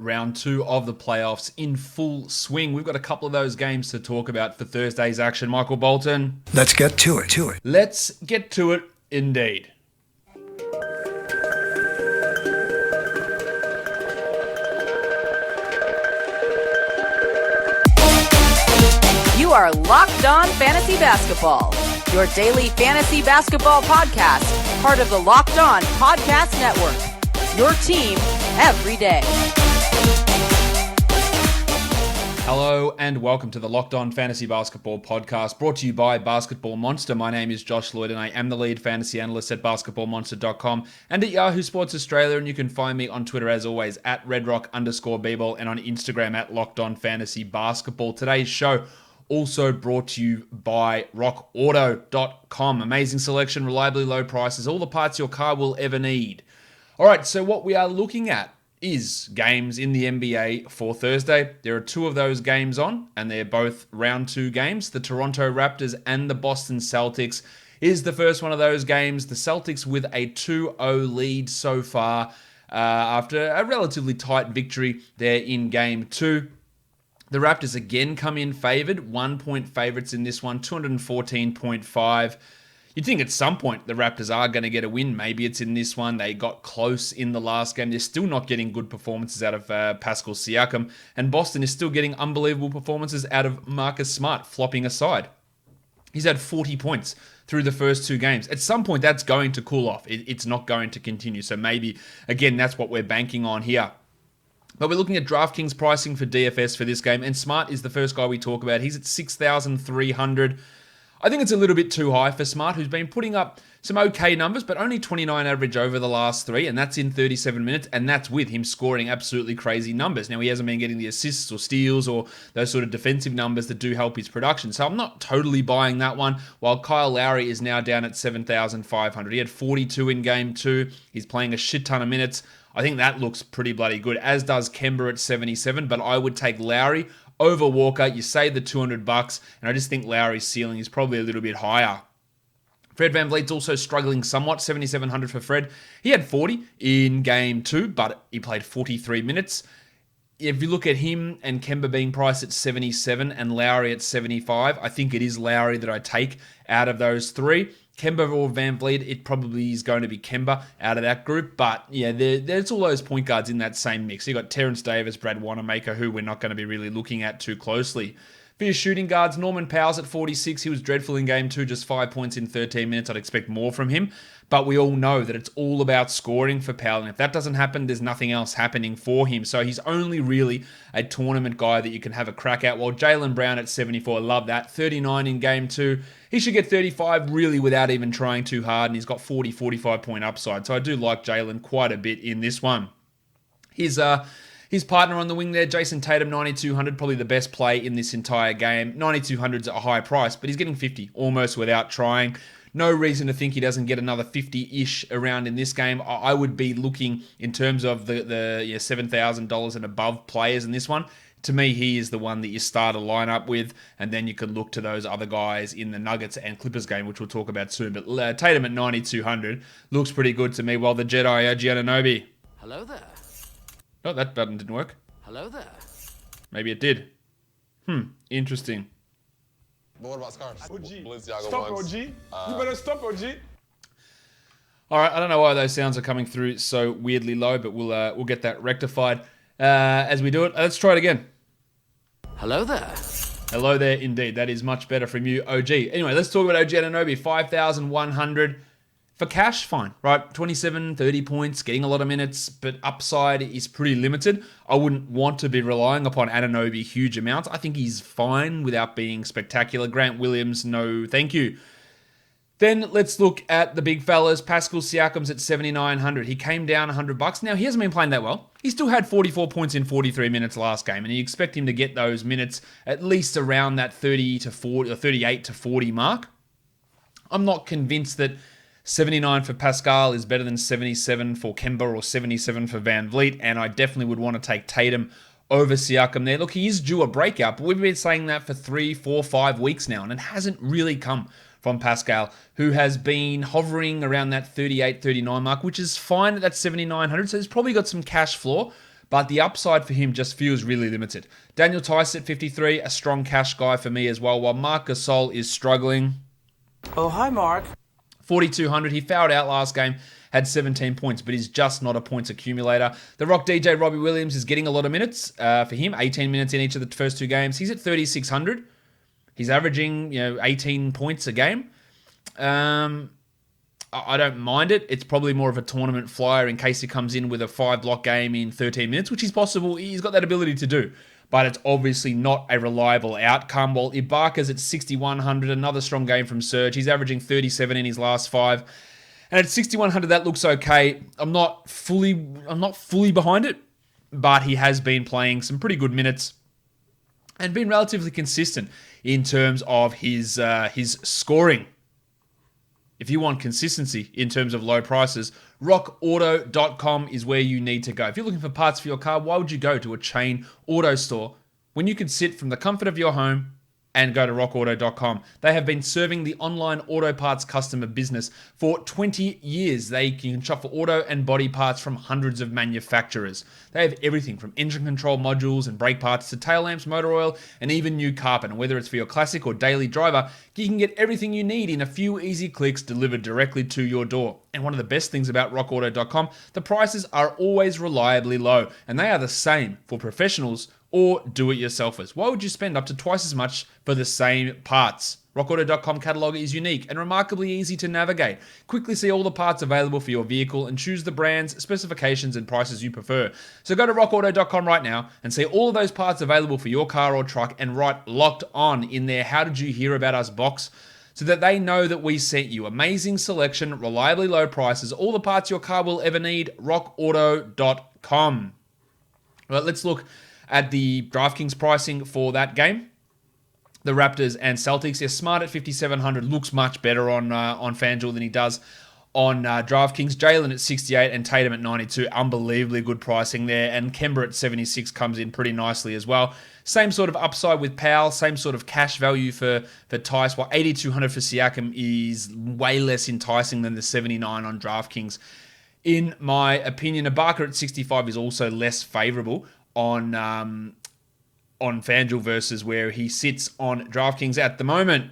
round 2 of the playoffs in full swing. We've got a couple of those games to talk about for Thursday's action. Michael Bolton. Let's get to it. Let's get to it indeed. You are Locked On Fantasy Basketball, your daily fantasy basketball podcast, part of the Locked On Podcast Network, your team every day. Hello and welcome to the Locked On Fantasy Basketball podcast, brought to you by Basketball Monster. My name is Josh Lloyd and I am the lead fantasy analyst at basketballmonster.com and at Yahoo Sports Australia, and you can find me on Twitter as always at redrock_bball and on Instagram at Locked On Fantasy Basketball. Today's show also brought to you by rockauto.com. Amazing selection, reliably low prices, all the parts your car will ever need. All right, so what we are looking at is games in the NBA for Thursday. There are 2 of those games on, and they're both round 2 games. The Toronto Raptors and the Boston Celtics is the first one of those games. The Celtics with a 2-0 lead so far after a relatively tight victory there in game 2. The Raptors again come in favored, 1-point favorites in this one, 214.5. You'd think at some point the Raptors are going to get a win. Maybe it's in this one. They got close in the last game. They're still not getting good performances out of Pascal Siakam. And Boston is still getting unbelievable performances out of Marcus Smart, flopping aside. He's had 40 points through the first 2 games. At some point, that's going to cool off. It's not going to continue. So maybe, again, that's what we're banking on here. But we're looking at DraftKings pricing for DFS for this game, and Smart is the first guy we talk about. He's at 6,300. I think it's a little bit too high for Smart, who's been putting up some okay numbers, but only 29 average over the last 3, and that's in 37 minutes, and that's with him scoring absolutely crazy numbers. Now, he hasn't been getting the assists or steals or those sort of defensive numbers that do help his production, so I'm not totally buying that one, while Kyle Lowry is now down at 7,500. He had 42 in game 2. He's playing a shit ton of minutes. I think that looks pretty bloody good, as does Kemba at 77, but I would take Lowry over Walker. You save the $200, and I just think Lowry's ceiling is probably a little bit higher. Fred VanVleet's also struggling somewhat, 7,700 for Fred. He had 40 in game 2, but he played 43 minutes. If you look at him and Kemba being priced at 77 and Lowry at 75, I think it is Lowry that I take out of those 3. Kemba or VanVleet, it probably is going to be Kemba out of that group. But yeah, there's all those point guards in that same mix. You've got Terrence Davis, Brad Wanamaker, who we're not going to be really looking at too closely. For your shooting guards, Norman Powell's at 46. He was dreadful in game 2, just 5 points in 13 minutes. I'd expect more from him. But we all know that it's all about scoring for Powell. And if that doesn't happen, there's nothing else happening for him. So he's only really a tournament guy that you can have a crack at. While Jaylen Brown at 74, love that. 39 in game 2. He should get 35 really without even trying too hard. And he's got 45 point upside. So I do like Jaylen quite a bit in this one. His partner on the wing there, Jason Tatum, 9,200, probably the best play in this entire game. 9,200's a high price, but he's getting 50 almost without trying. No reason to think he doesn't get another 50-ish around in this game. I would be looking in terms of the $7,000 and above players in this one. To me, he is the one that you start a lineup with, and then you can look to those other guys in the Nuggets and Clippers game, which we'll talk about soon. But Tatum at 9,200 looks pretty good to me, while the Jedi, OG Anunoby. Hello there. Oh, that button didn't work. Hello there. Maybe it did. Interesting. But what about scarves? OG. Balenciaga Stop, ones. OG. You better stop, OG. All right, I don't know why those sounds are coming through so weirdly low, but we'll get that rectified as we do it. Let's try it again. Hello there. Hello there, indeed. That is much better from you, OG. Anyway, let's talk about OG Anunoby. 5,100. For cash, fine, right? 27, 30 points, getting a lot of minutes, but upside is pretty limited. I wouldn't want to be relying upon Anunoby huge amounts. I think he's fine without being spectacular. Grant Williams, no thank you. Then let's look at the big fellas. Pascal Siakam's at 7,900. He came down $100. Now, he hasn't been playing that well. He still had 44 points in 43 minutes last game, and you expect him to get those minutes at least around that 30 to 40 or 38 to 40 mark. I'm not convinced that 79 for Pascal is better than 77 for Kemba or 77 for VanVleet, and I definitely would want to take Tatum over Siakam there. Look, he is due a breakout, but we've been saying that for 3, 4, 5 weeks now, and it hasn't really come from Pascal, who has been hovering around that 38, 39 mark, which is fine at that 7,900, so he's probably got some cash floor, but the upside for him just feels really limited. Daniel Tice at 53, a strong cash guy for me as well, while Marc Gasol is struggling. Oh, hi, Mark. 4,200. He fouled out last game, had 17 points, but he's just not a points accumulator. The Rock DJ Robbie Williams is getting a lot of minutes for him, 18 minutes in each of the first two games. He's at 3,600. He's averaging 18 points a game. I don't mind it. It's probably more of a tournament flyer in case he comes in with a 5-block game in 13 minutes, which is possible. He's got that ability to do. But it's obviously not a reliable outcome. While Ibaka's at 6,100, another strong game from Serge. He's averaging 37 in his last 5. And at 6,100, that looks okay. I'm not fully behind it, but he has been playing some pretty good minutes and been relatively consistent in terms of his scoring. If you want consistency in terms of low prices, rockauto.com is where you need to go. If you're looking for parts for your car, why would you go to a chain auto store when you could sit from the comfort of your home and go to rockauto.com? They have been serving the online auto parts customer business for 20 years. They can shop for auto and body parts from hundreds of manufacturers. They have everything from engine control modules and brake parts to tail lamps, motor oil, and even new carpet. And whether it's for your classic or daily driver, you can get everything you need in a few easy clicks delivered directly to your door. And one of the best things about rockauto.com, the prices are always reliably low, and they are the same for professionals or do-it-yourselfers. Why would you spend up to twice as much for the same parts? RockAuto.com catalog is unique and remarkably easy to navigate. Quickly see all the parts available for your vehicle and choose the brands, specifications, and prices you prefer. So go to RockAuto.com right now and see all of those parts available for your car or truck and write "Locked On" in their "How did you hear about us" box, so that they know that we sent you. Amazing selection, reliably low prices, all the parts your car will ever need. RockAuto.com. Well, let's look at the DraftKings pricing for that game. The Raptors and Celtics. They're smart at 5,700. Looks much better on FanDuel than he does on DraftKings. Jalen at 68 and Tatum at 92. Unbelievably good pricing there. And Kemba at 76 comes in pretty nicely as well. Same sort of upside with Powell. Same sort of cash value for Tice. While 8,200 for Siakam is way less enticing than the 79 on DraftKings. In my opinion, Ibaka at 65 is also less favorable on FanDuel versus where he sits on DraftKings at the moment.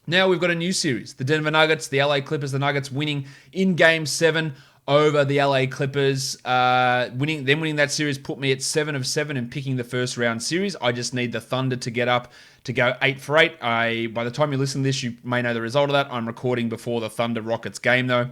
Now we've got a new series. The Denver Nuggets, the LA Clippers, the Nuggets winning in Game 7 over the LA Clippers. Winning that series put me at 7 of 7 and picking the first round series. I just need the Thunder to get up to go 8 for 8. By the time you listen to this, you may know the result of that. I'm recording before the Thunder Rockets game though.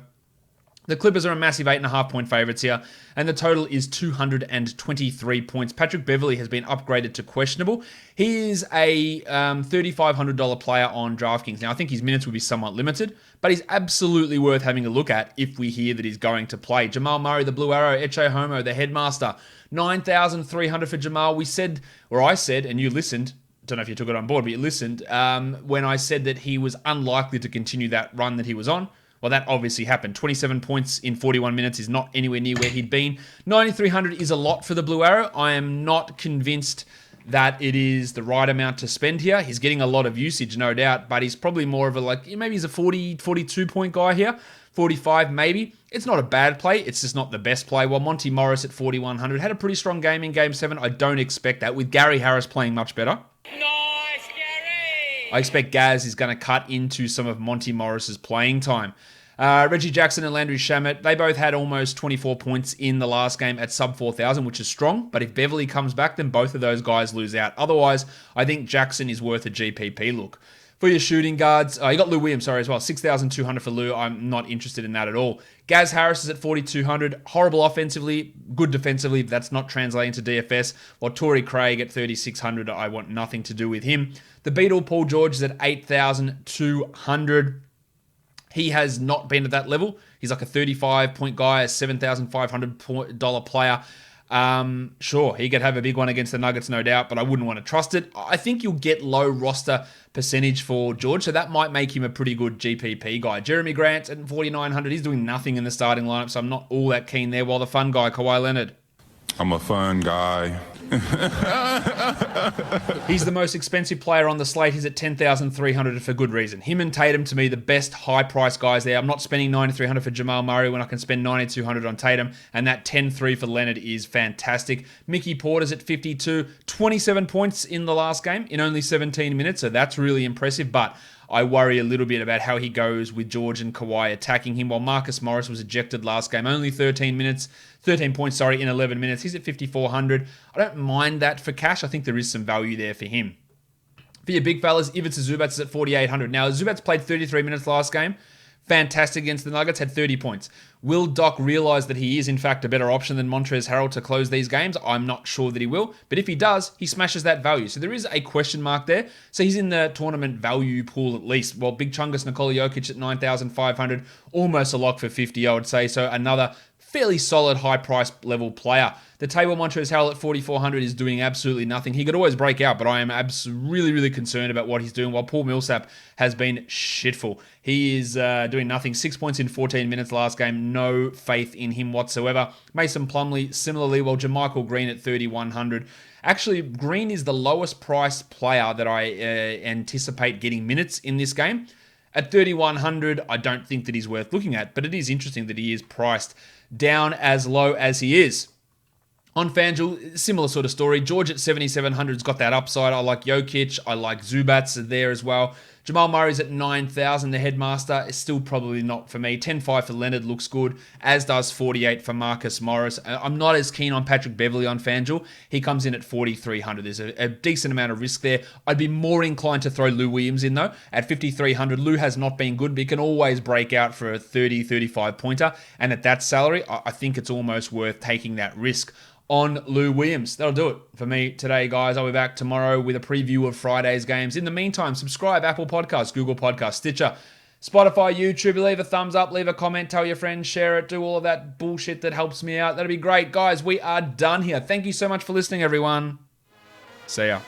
The Clippers are a massive 8.5 point favourites here, and the total is 223 points. Patrick Beverley has been upgraded to questionable. He is a $3,500 player on DraftKings. Now, I think his minutes will be somewhat limited, but he's absolutely worth having a look at if we hear that he's going to play. Jamal Murray, the Blue Arrow, Eche Homo, the headmaster, 9,300 for Jamal. I said, and you listened, don't know if you took it on board, but you listened, when I said that he was unlikely to continue that run that he was on. Well, that obviously happened. 27 points in 41 minutes is not anywhere near where he'd been. 9,300 is a lot for the Blue Arrow. I am not convinced that it is the right amount to spend here. He's getting a lot of usage, no doubt, but he's probably more of maybe he's a 40, 42 point guy here. 45 maybe. It's not a bad play. It's just not the best play. While Monty Morris at 4,100 had a pretty strong game in Game 7. I don't expect that. With Gary Harris playing much better, I expect Gaz is going to cut into some of Monty Morris's playing time. Reggie Jackson and Landry Shamet, they both had almost 24 points in the last game at sub 4,000, which is strong. But if Beverly comes back, then both of those guys lose out. Otherwise, I think Jackson is worth a GPP look. For your shooting guards, you got Lou Williams, as well. 6,200 for Lou. I'm not interested in that at all. Gaz Harris is at 4,200. Horrible offensively, good defensively. But that's not translating to DFS. While Torrey Craig at 3,600, I want nothing to do with him. The Beatle, Paul George, is at 8,200. He has not been at that level. He's like a 35-point guy, a $7,500 player. Sure, he could have a big one against the Nuggets, no doubt, but I wouldn't want to trust it. I think you'll get low roster percentage for George, so that might make him a pretty good GPP guy. Jeremy Grant at 4,900, he's doing nothing in the starting lineup, so I'm not all that keen there, while the fun guy, Kawhi Leonard. I'm a fun guy. He's the most expensive player on the slate. He's at $10,300 for good reason. Him and Tatum, to me, the best high-price guys there. I'm not spending $9,300 for Jamal Murray when I can spend $9,200 on Tatum, and that $10,300 for Leonard is fantastic. Mickey Porter's at 52, 27 points in the last game in only 17 minutes, so that's really impressive, but I worry a little bit about how he goes with George and Kawhi attacking him, while Marcus Morris was ejected last game. Only 13 points, in 11 minutes. He's at 5,400. I don't mind that for cash. I think there is some value there for him. For your big fellas, Ivica Zubac is at 4,800. Now, Zubac played 33 minutes last game. Fantastic against the Nuggets, had 30 points. Will Doc realize that he is, in fact, a better option than Montrezl Harrell to close these games? I'm not sure that he will, but if he does, he smashes that value. So there is a question mark there. So he's in the tournament value pool at least. Well, Big Chungus Nikola Jokic at 9,500, almost a lock for 50, I would say. So another fairly solid high price level player. The table Montrezl Harrell at 4,400 is doing absolutely nothing. He could always break out, but I am really concerned about what he's doing, while Paul Millsap has been shitful. He is doing nothing. 6 points in 14 minutes last game. No faith in him whatsoever. Mason Plumlee similarly, while JaMychal Green at 3,100. Actually, Green is the lowest priced player that I anticipate getting minutes in this game. At 3,100, I don't think that he's worth looking at, but it is interesting that he is priced down as low as he is. On FanDuel, similar sort of story. George at 7,700's got that upside. I like Jokic. I like Zubac there as well. Jamal Murray's at 9,000. The headmaster is still probably not for me. 10.5 for Leonard looks good, as does 48 for Marcus Morris. I'm not as keen on Patrick Beverley on FanDuel. He comes in at 4,300. There's a decent amount of risk there. I'd be more inclined to throw Lou Williams in, though. At 5,300, Lou has not been good, but he can always break out for a 30, 35 pointer. And at that salary, I think it's almost worth taking that risk on Lou Williams. That'll do it for me today, guys. I'll be back tomorrow with a preview of Friday's games. In the meantime, subscribe, Apple Podcasts, Google Podcasts, Stitcher, Spotify, YouTube. Leave a thumbs up, leave a comment, tell your friends, share it, do all of that bullshit that helps me out. That'll be great. Guys, we are done here. Thank you so much for listening, everyone. See ya.